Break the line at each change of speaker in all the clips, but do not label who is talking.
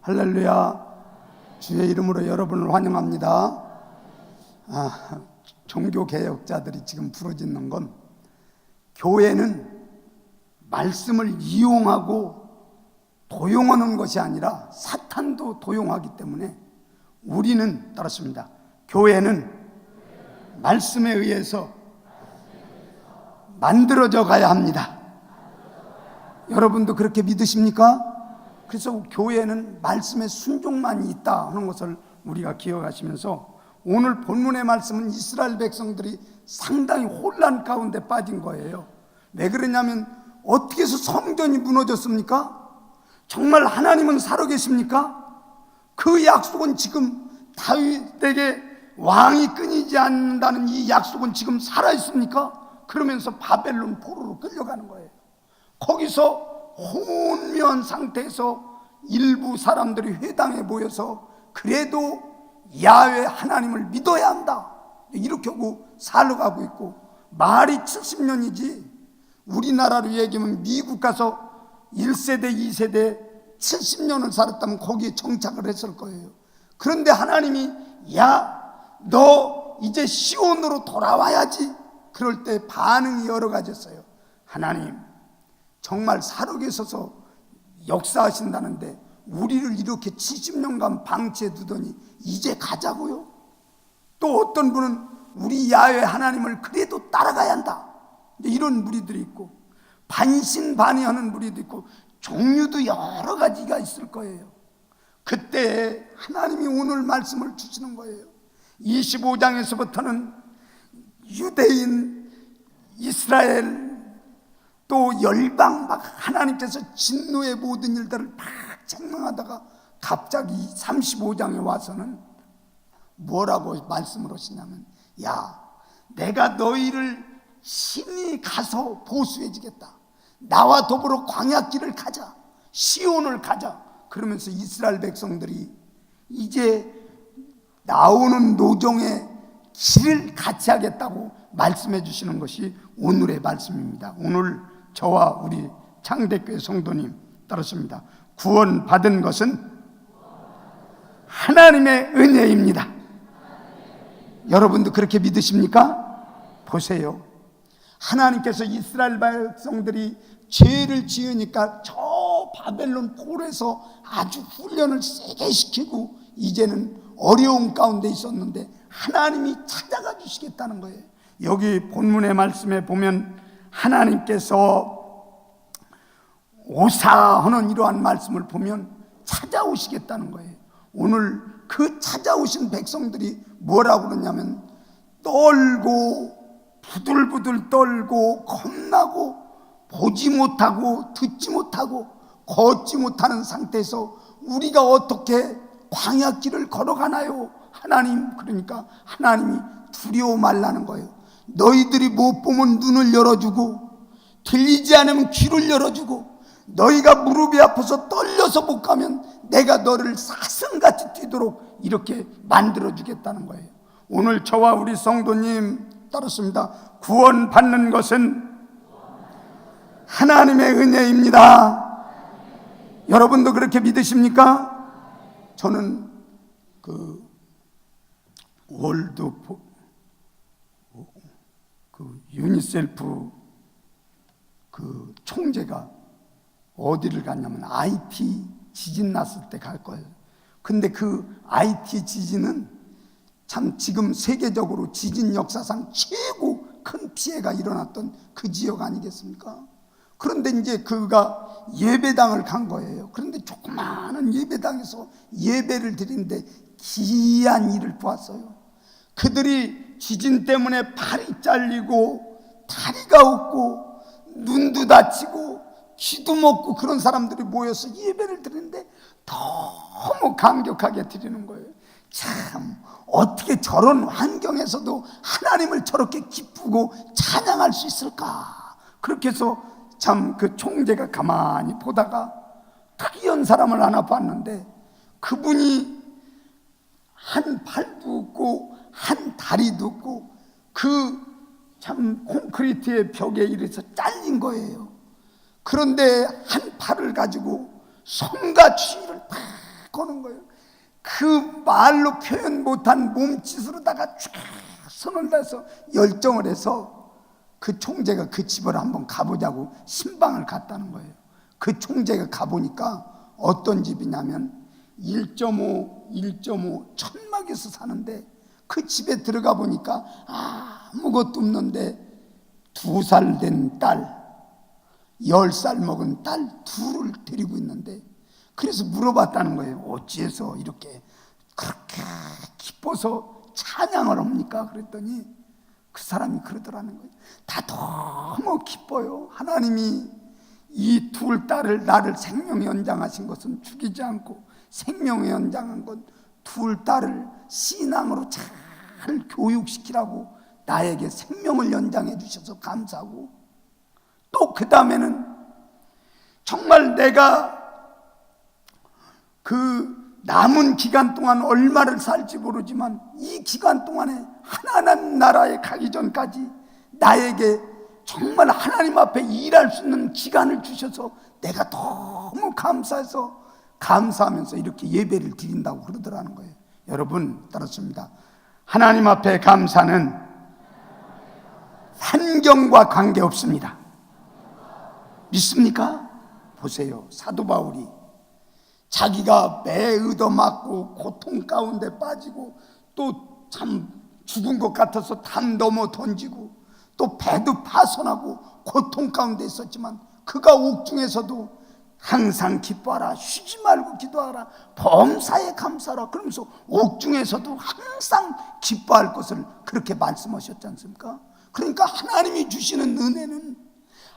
할렐루야. 주의 이름으로 여러분을 환영합니다. 종교개혁자들이 지금 부르짖는 건 교회는 말씀을 이용하고 도용하는 것이 아니라 사탄도 도용하기 때문에 우리는 따랐습니다. 교회는 말씀에 의해서 만들어져 가야 합니다. 여러분도 그렇게 믿으십니까? 그래서 교회는 말씀에 순종만 있다 하는 것을 우리가 기억하시면서 오늘 본문의 말씀은 이스라엘 백성들이 상당히 혼란 가운데 빠진 거예요. 왜 그러냐면 어떻게 해서 성전이 무너졌습니까? 정말 하나님은 살아계십니까? 그 약속은 지금 다윗에게 왕이 끊이지 않는다는 이 약속은 지금 살아있습니까? 그러면서 바벨론 포로로 끌려가는 거예요. 거기서 혼미한 상태에서 일부 사람들이 회당에 모여서 그래도 야훼 하나님을 믿어야 한다 이렇게 하고 살아가고 있고, 말이 70년이지 우리나라로 얘기하면 미국 가서 1세대 2세대 70년을 살았다면 거기에 정착을 했을 거예요. 그런데 하나님이 야 너 이제 시온으로 돌아와야지. 그럴 때 반응이 여러 가지였어요. 하나님 정말 살아계셔서 역사하신다는데 우리를 이렇게 70년간 방치해 두더니 이제 가자고요? 또 어떤 분은 우리 야훼 하나님을 그래도 따라가야 한다 이런 무리들이 있고, 반신반의하는 무리도 있고, 종류도 여러 가지가 있을 거예요. 그때 하나님이 오늘 말씀을 주시는 거예요. 25장에서부터는 유대인, 이스라엘, 또 열방 막 하나님께서 진노의 모든 일들을 막 책망하다가 갑자기 35장에 와서는 뭐라고 말씀을 하시냐면, 야 내가 너희를 신이 가서 보수해 주겠다. 나와 더불어 광야길을 가자, 시온을 가자. 그러면서 이스라엘 백성들이 이제 나오는 노정의 길을 같이 하겠다고 말씀해 주시는 것이 오늘의 말씀입니다. 오늘 저와 우리 창대교회 성도님 따르십니다. 구원받은 것은 하나님의 은혜입니다. 여러분도 그렇게 믿으십니까? 보세요. 하나님께서 이스라엘 백성들이 죄를 지으니까 저 바벨론 포로에서 아주 훈련을 세게 시키고 이제는 어려움 가운데 있었는데 하나님이 찾아가 주시겠다는 거예요. 여기 본문의 말씀에 보면 하나님께서 오사하는 이러한 말씀을 보면 찾아오시겠다는 거예요. 오늘 그 찾아오신 백성들이 뭐라고 그러냐면 떨고 부들부들 떨고 겁나고 보지 못하고 듣지 못하고 걷지 못하는 상태에서 우리가 어떻게 광야길을 걸어가나요? 하나님, 그러니까 하나님이 두려워 말라는 거예요. 너희들이 못 보면 눈을 열어주고 들리지 않으면 귀를 열어주고 너희가 무릎이 아파서 떨려서 못 가면 내가 너를 사슴같이 뛰도록 이렇게 만들어주겠다는 거예요. 오늘 저와 우리 성도님 따랐습니다. 구원받는 것은 하나님의 은혜입니다. 여러분도 그렇게 믿으십니까? 저는 그 월드 유니셀프 그 총재가 어디를 갔냐면 IT 지진 났을 때 갈 거예요. 근데 그 IT 지진은 참 지금 세계적으로 지진 역사상 최고 큰 피해가 일어났던 그 지역 아니겠습니까? 그런데 이제 그가 예배당을 간 거예요. 그런데 조그마한 예배당에서 예배를 드리는데 기이한 일을 보았어요. 그들이 지진 때문에 팔이 잘리고 다리가 없고 눈도 다치고 귀도 먹고 그런 사람들이 모여서 예배를 드리는데 너무 감격하게 드리는 거예요. 참 어떻게 저런 환경에서도 하나님을 저렇게 기쁘고 찬양할 수 있을까? 그렇게 해서 참 그 총재가 가만히 보다가 특이한 사람을 하나 봤는데 그분이 한 팔도 없고 한 다리도 없고 그 참 콘크리트의 벽에 이래서 잘린 거예요. 그런데 한 팔을 가지고 손과 쥐를 팍 거는 거예요. 그 말로 표현 못한 몸짓으로다가 쫙 손을 대서 열정을 해서 그 총재가 그 집을 한번 가보자고 신방을 갔다는 거예요. 그 총재가 가보니까 어떤 집이냐면 1.5 천막에서 사는데, 그 집에 들어가 보니까 아무것도 없는데 2살 된 딸, 10살 먹은 딸 둘을 데리고 있는데, 그래서 물어봤다는 거예요. 어찌해서 이렇게 그렇게 기뻐서 찬양을 합니까? 그랬더니 그 사람이 그러더라는 거예요. 다 너무 기뻐요. 하나님이 이 둘 딸을, 나를 생명 연장하신 것은 죽이지 않고 생명 연장한 건 둘 딸을 신앙으로 잘 교육시키라고 나에게 생명을 연장해 주셔서 감사하고, 또 그 다음에는 정말 내가 그 남은 기간 동안 얼마를 살지 모르지만 이 기간 동안에 하나님 나라에 가기 전까지 나에게 정말 하나님 앞에 일할 수 있는 기간을 주셔서 내가 너무 감사해서, 감사하면서 이렇게 예배를 드린다고 그러더라는 거예요. 여러분, 따랐습니다. 하나님 앞에 감사는 환경과 관계없습니다. 믿습니까? 보세요. 사도 바울이 자기가 매에 얻어맞고 고통 가운데 빠지고 또 참 죽은 것 같아서 담 넘어 던지고 또 배도 파손하고 고통 가운데 있었지만, 그가 옥중에서도 항상 기뻐하라, 쉬지 말고 기도하라, 범사에 감사하라, 그러면서 옥중에서도 항상 기뻐할 것을 그렇게 말씀하셨지 않습니까? 그러니까 하나님이 주시는 은혜는,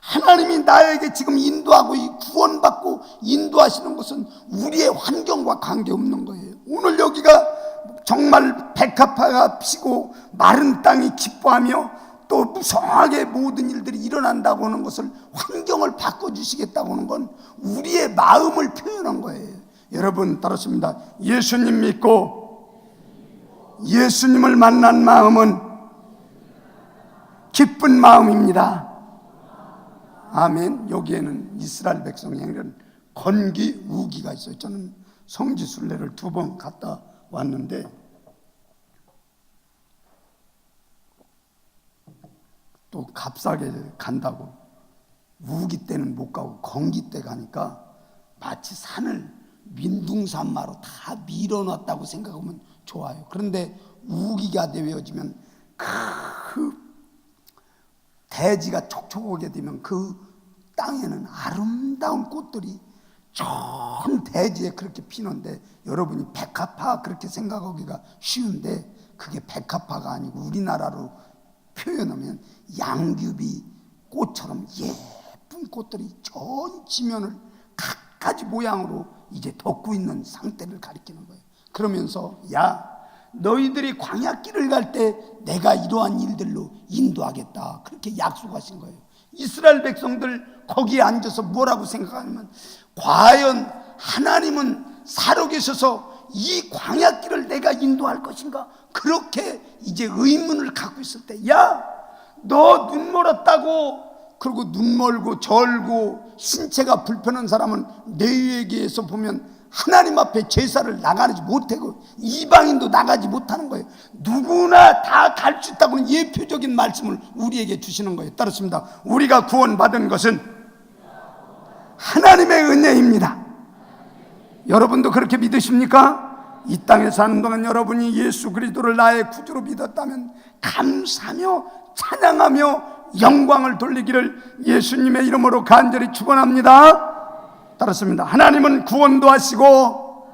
하나님이 나에게 지금 인도하고 구원받고 인도하시는 것은 우리의 환경과 관계없는 거예요. 오늘 여기가 정말 백합화가 피고 마른 땅이 기뻐하며 또 무성하게 모든 일들이 일어난다고 하는 것을, 환경을 바꿔주시겠다고 하는 건 우리의 마음을 표현한 거예요. 여러분, 따랐습니다. 예수님 믿고 예수님을 만난 마음은 기쁜 마음입니다. 아멘. 여기에는 이스라엘 백성의 행위는 건기, 우기가 있어요. 저는 성지순례를 2번 갔다 왔는데 또 값싸게 간다고 우기 때는 못 가고 건기 때 가니까 마치 산을 민둥산마로 다 밀어놨다고 생각하면 좋아요. 그런데 우기가 되어지면 그 대지가 촉촉하게 되면 그 땅에는 아름다운 꽃들이 전 대지에 그렇게 피는데, 여러분이 백합화 그렇게 생각하기가 쉬운데 그게 백합화가 아니고 우리나라로 표현하면 양귀비 꽃처럼 예쁜 꽃들이 전 지면을 각가지 모양으로 이제 덮고 있는 상태를 가리키는 거예요. 그러면서 야, 너희들이 광야길을 갈 때 내가 이러한 일들로 인도하겠다, 그렇게 약속하신 거예요. 이스라엘 백성들 거기에 앉아서 뭐라고 생각하냐면, 과연 하나님은 살아계셔서 이 광야길을 내가 인도할 것인가, 그렇게 이제 의문을 갖고 있을 때, 야, 너 눈 멀었다고, 그리고 눈 멀고 절고 신체가 불편한 사람은 레위기에서 보면 하나님 앞에 제사를 나가지 못하고 이방인도 나가지 못하는 거예요. 누구나 다 갈 수 있다고는 예표적인 말씀을 우리에게 주시는 거예요. 따랐습니다. 우리가 구원받은 것은 하나님의 은혜입니다. 여러분도 그렇게 믿으십니까? 이 땅에 사는 동안 여러분이 예수 그리스도를 나의 구주로 믿었다면 감사하며 찬양하며 영광을 돌리기를 예수님의 이름으로 간절히 축원합니다. 따랐습니다. 하나님은 구원도 하시고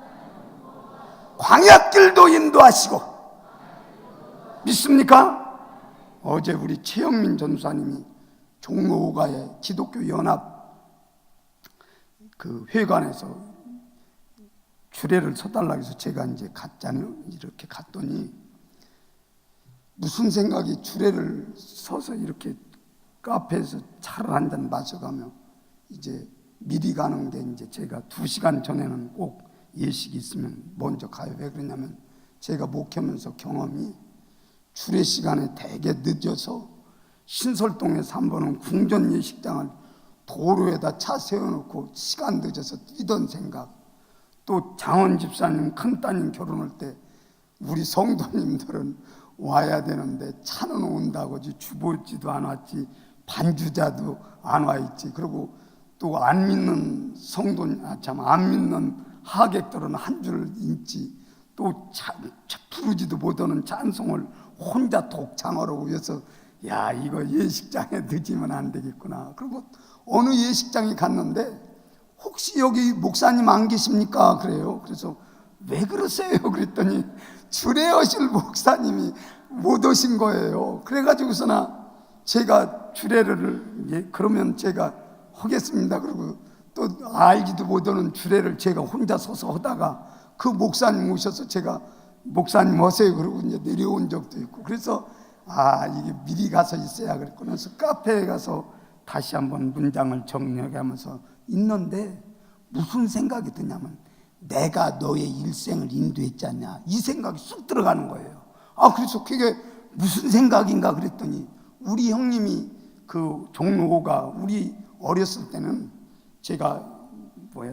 광야길도 인도하시고, 믿습니까? 어제 우리 최영민 전사님이 종로 5가의 기독교 연합 그 회관에서 주례를 서달라고 해서 제가 이제 갔잖아요. 이렇게 갔더니 무슨 생각이 주례를 서서 이렇게 카페에서 차를 한 잔 마셔가며 이제 미리 가는데, 이제 제가 2시간 전에는 꼭 예식이 있으면 먼저 가요. 왜 그러냐면 제가 목회하면서 경험이 주례 시간에 되게 늦어서 신설동에서 한 번은 궁전 예식장을 도로에다 차 세워놓고 시간 늦어서 뛰던 생각, 또 장원 집사님 큰따님 결혼할 때 우리 성도님들은 와야 되는데 차는 온다고 하지 주보지도 안 왔지 반주자도 안 와 있지. 그리고 또 안 믿는 안 믿는 하객들은 한 줄 읽지. 또 부르지도 못하는 찬송을 혼자 독창하라고 해서 야, 이거 예식장에 늦으면 안 되겠구나. 그리고 어느 예식장에 갔는데 혹시 여기 목사님 안 계십니까? 그래요. 그래서 왜 그러세요? 그랬더니 주례하실 목사님이 못 오신 거예요. 그래가지고서나 제가 주례를 그러면 제가 하겠습니다. 그리고 또 알지도 못하는 주례를 제가 혼자 서서 하다가 그 목사님 오셔서 제가 목사님 오세요 그러고 이제 내려온 적도 있고. 그래서 이게 미리 가서 있어야 그랬구나. 그래서 카페에 가서 다시 한번 문장을 정리하게 하면서 있는데 무슨 생각이 드냐면 내가 너의 일생을 인도했지 않냐 이 생각이 쑥 들어가는 거예요. 그래서 그게 무슨 생각인가 그랬더니 우리 형님이 그 종로가 우리 어렸을 때는 제가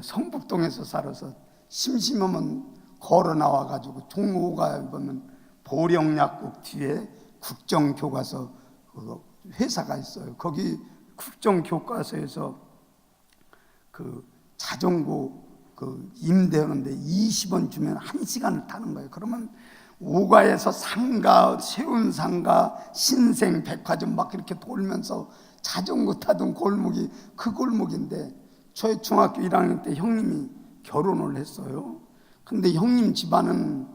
성북동에서 살아서 심심하면 걸어 나와가지고 종로가 보면 보령약국 뒤에 국정교과서 회사가 있어요. 거기 국정교과서에서 그 자전거 임대하는데 20원 주면 1시간을 타는 거예요. 그러면 오가에서 상가, 세운상가, 신생, 백화점 막 이렇게 돌면서 자전거 타던 골목이 그 골목인데 저희 중학교 1학년 때 형님이 결혼을 했어요. 근데 형님 집안은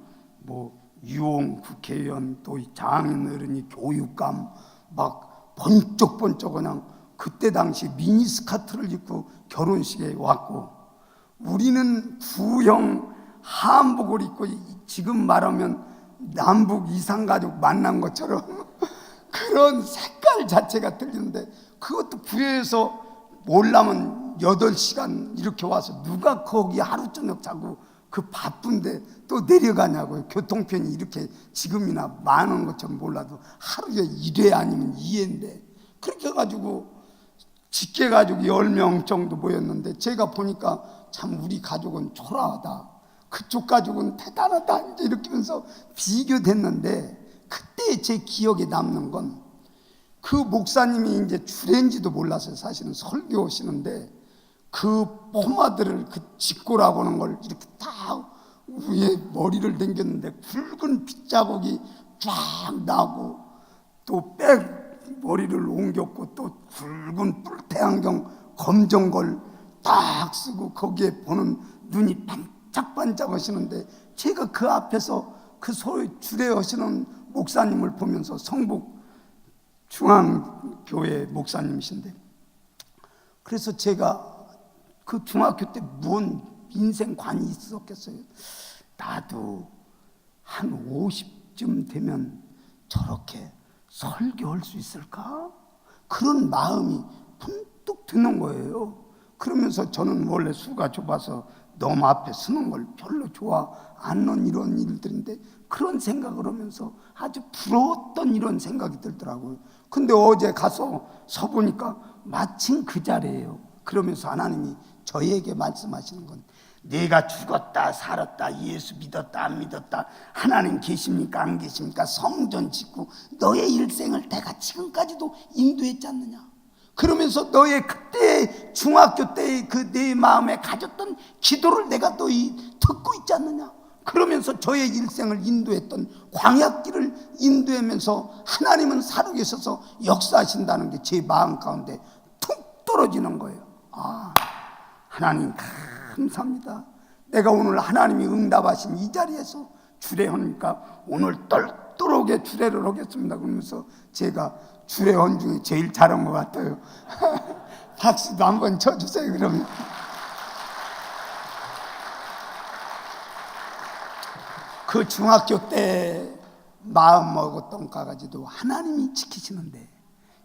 유흥 국회의원 또 장인 어른이 교육감 막 번쩍번쩍 그냥 그때 당시 미니스커트를 입고 결혼식에 왔고 우리는 구형 한복을 입고 지금 말하면 남북 이산가족 만난 것처럼 그런 색깔 자체가 틀리는데 그것도 부여해서 몰라면 8시간 이렇게 와서 누가 거기 하루 저녁 자고 그 바쁜데 또 내려가냐고요. 교통편이 이렇게 지금이나 많은 것처럼 몰라도 하루에 1회 아니면 2회인데 그렇게 해가지고 직계 가족 10명 정도 모였는데 제가 보니까 참 우리 가족은 초라하다, 그쪽 가족은 대단하다 이렇게 하면서 비교됐는데 그때 제 기억에 남는 건 그 목사님이 이제 주례인지도 몰랐어요. 사실은 설교하시는데 그 포마드를 그 직고라고 하는 걸 이렇게 딱 위에 머리를 당겼는데 붉은 핏자국이 쫙 나고 또 백 머리를 옮겼고 또 붉은 뿔테안경 검정 걸 딱 쓰고 거기에 보는 눈이 반짝반짝 하시는데 제가 그 앞에서 그 소위 주례하시는 목사님을 보면서 성북 중앙교회 목사님이신데 그래서 제가 그 중학교 때 무슨 인생관이 있었겠어요. 나도 한 50쯤 되면 저렇게 설교할 수 있을까? 그런 마음이 문득 드는 거예요. 그러면서 저는 원래 수가 좁아서 너무 앞에 서는 걸 별로 좋아 않는 이런 일들인데 그런 생각을 하면서 아주 부러웠던 이런 생각이 들더라고요. 근데 어제 가서 서보니까 마침 그 자리예요. 그러면서 하나님이 저에게 말씀하시는 건 내가 죽었다 살았다 예수 믿었다 안 믿었다 하나님 계십니까 안 계십니까 성전 짓고 너의 일생을 내가 지금까지도 인도했지 않느냐. 그러면서 너의 그때 중학교 때 그 내 마음에 가졌던 기도를 내가 너희 듣고 있지 않느냐. 그러면서 저의 일생을 인도했던 광야길을 인도하면서 하나님은 살아계셔서 역사하신다는 게 제 마음 가운데 툭 떨어지는 거예요. 하나님 감사합니다. 내가 오늘 하나님이 응답하신 이 자리에서 주례하니까 오늘 떨떠하게 주례를 하겠습니다. 그러면서 제가 주례한 중에 제일 잘한 것 같아요. 박수도 한번 쳐주세요. 그러면 그 중학교 때 마음 먹었던 가가지도 하나님이 지키시는데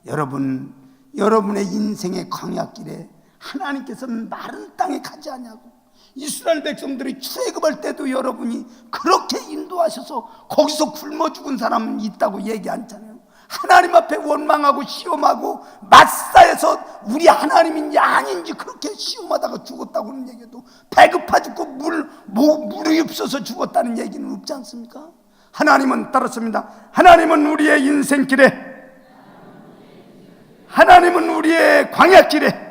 여러분의 인생의 광야길에 하나님께서는 마른 땅에 가지 않냐고. 이스라엘 백성들이 출애굽할 때도 여러분이 그렇게 인도하셔서 거기서 굶어 죽은 사람은 있다고 얘기 않잖아요. 하나님 앞에 원망하고 시험하고 맞사에서 우리 하나님인지 아닌지 그렇게 시험하다가 죽었다고 하는 얘기도, 배고파 죽고 물이 없어서 죽었다는 얘기는 없지 않습니까? 하나님은 따랐습니다. 하나님은 우리의 인생길에, 하나님은 우리의 광야길에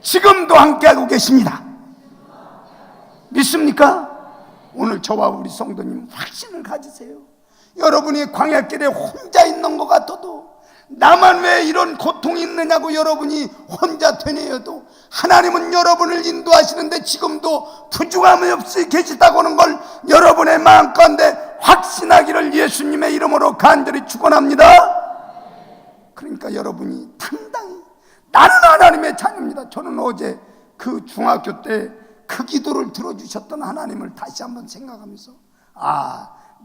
지금도 함께하고 계십니다. 믿습니까? 오늘 저와 우리 성도님 확신을 가지세요. 여러분이 광야길에 혼자 있는 것 같아도, 나만 왜 이런 고통이 있느냐고 여러분이 혼자 되뇌어도 하나님은 여러분을 인도하시는데 지금도 부족함이 없이 계시다고 하는 걸 여러분의 마음 가운데 확신하기를 예수님의 이름으로 간절히 축원합니다. 그러니까 여러분이 당당히, 나는 하나님의 자녀입니다. 저는 어제 그 중학교 때 그 기도를 들어주셨던 하나님을 다시 한번 생각하면서,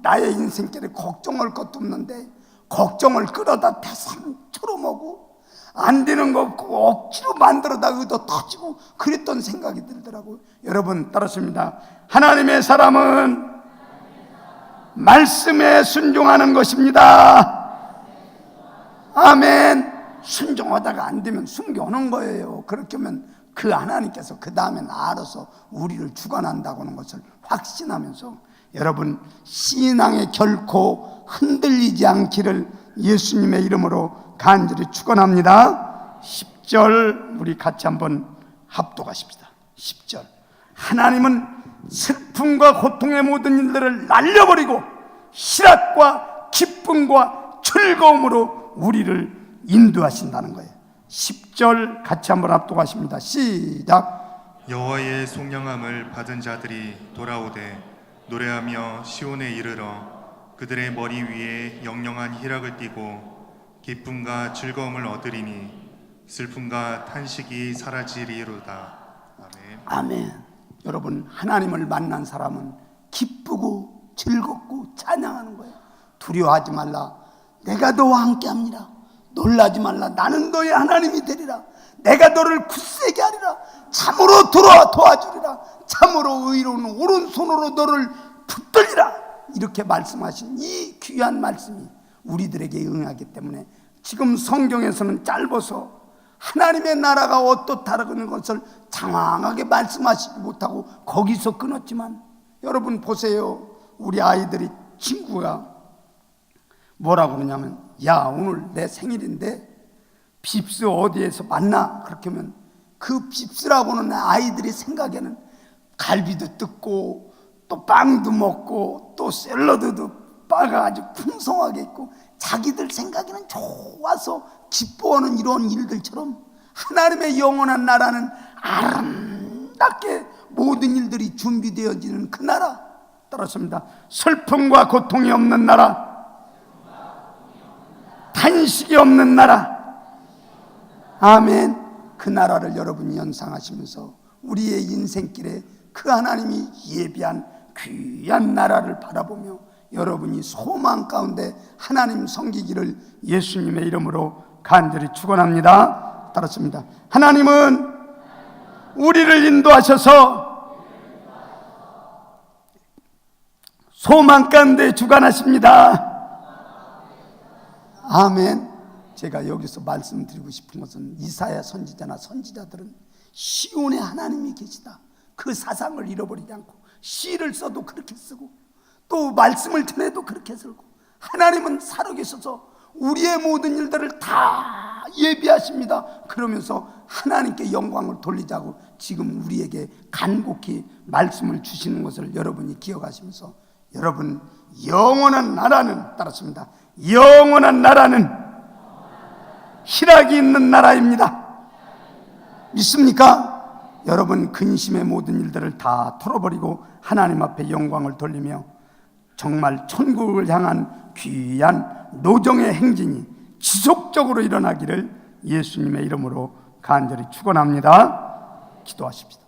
나의 인생길에 걱정할 것도 없는데 걱정을 끌어다 대상처럼 오고 안 되는 거 없고 억지로 만들어다 의도 터지고 그랬던 생각이 들더라고요. 여러분 따랐습니다. 하나님의 사람은 말씀에 순종하는 것입니다. 아멘. 순종하다가 안 되면 숨겨놓은 거예요. 그렇게 하면 그 하나님께서 그 다음엔 알아서 우리를 주관한다고 하는 것을 확신하면서, 여러분 신앙에 결코 흔들리지 않기를 예수님의 이름으로 간절히 축원합니다. 10절 우리 같이 한번 합독하십시다. 10절. 하나님은 슬픔과 고통의 모든 일들을 날려버리고 희락과 기쁨과 즐거움으로 우리를 인도하신다는 거예요. 10절 같이 한번 합독하십니다. 시작.
여호와의 송영함을 받은 자들이 돌아오되 노래하며 시온에 이르러 그들의 머리 위에 영영한 희락을 띠고 기쁨과 즐거움을 얻으리니 슬픔과 탄식이 사라지리로다. 아멘.
아멘. 여러분 하나님을 만난 사람은 기쁘고 즐겁고 찬양하는 거예요. 두려워하지 말라, 내가 너와 함께합니다. 놀라지 말라, 나는 너의 하나님이 되리라. 내가 너를 굳세게 하리라. 참으로 도와주리라. 참으로 의로운 오른손으로 너를 붙들리라. 이렇게 말씀하신 이 귀한 말씀이 우리들에게 응하기 때문에 지금 성경에서는 짧아서 하나님의 나라가 어떻다라는 것을 장황하게 말씀하시지 못하고 거기서 끊었지만, 여러분 보세요. 우리 아이들이, 친구가 뭐라고 그러냐면, 야 오늘 내 생일인데 빕스 어디에서 만나? 그렇게 하면 그 빕스라고는 아이들이 생각에는 갈비도 뜯고 또 빵도 먹고 또 샐러드도 바가 아주 풍성하게 있고 자기들 생각에는 좋아서 기뻐하는 이런 일들처럼, 하나님의 영원한 나라는 아름답게 모든 일들이 준비되어지는 그 나라, 따랐습니다. 슬픔과 고통이 없는 나라, 탄식이 없는 나라, 아멘. 그 나라를 여러분이 연상하시면서 우리의 인생길에 그 하나님이 예비한 귀한 나라를 바라보며 여러분이 소망 가운데 하나님 섬기기를 예수님의 이름으로 간절히 축원합니다. 따랐습니다. 하나님은 우리를 인도하셔서 소망 가운데 주관하십니다. 아멘. 제가 여기서 말씀드리고 싶은 것은, 이사야 선지자나 선지자들은 시온에 하나님이 계시다, 그 사상을 잃어버리지 않고 시를 써도 그렇게 쓰고 또 말씀을 전해도 그렇게 쓰고, 하나님은 살아계셔서 우리의 모든 일들을 다 예비하십니다. 그러면서 하나님께 영광을 돌리자고 지금 우리에게 간곡히 말씀을 주시는 것을 여러분이 기억하시면서, 여러분 영원한 나라는, 따랐습니다, 영원한 나라는 희락이 있는 나라입니다. 믿습니까? 여러분 근심의 모든 일들을 다 털어버리고 하나님 앞에 영광을 돌리며 정말 천국을 향한 귀한 노정의 행진이 지속적으로 일어나기를 예수님의 이름으로 간절히 축원합니다. 기도하십시다.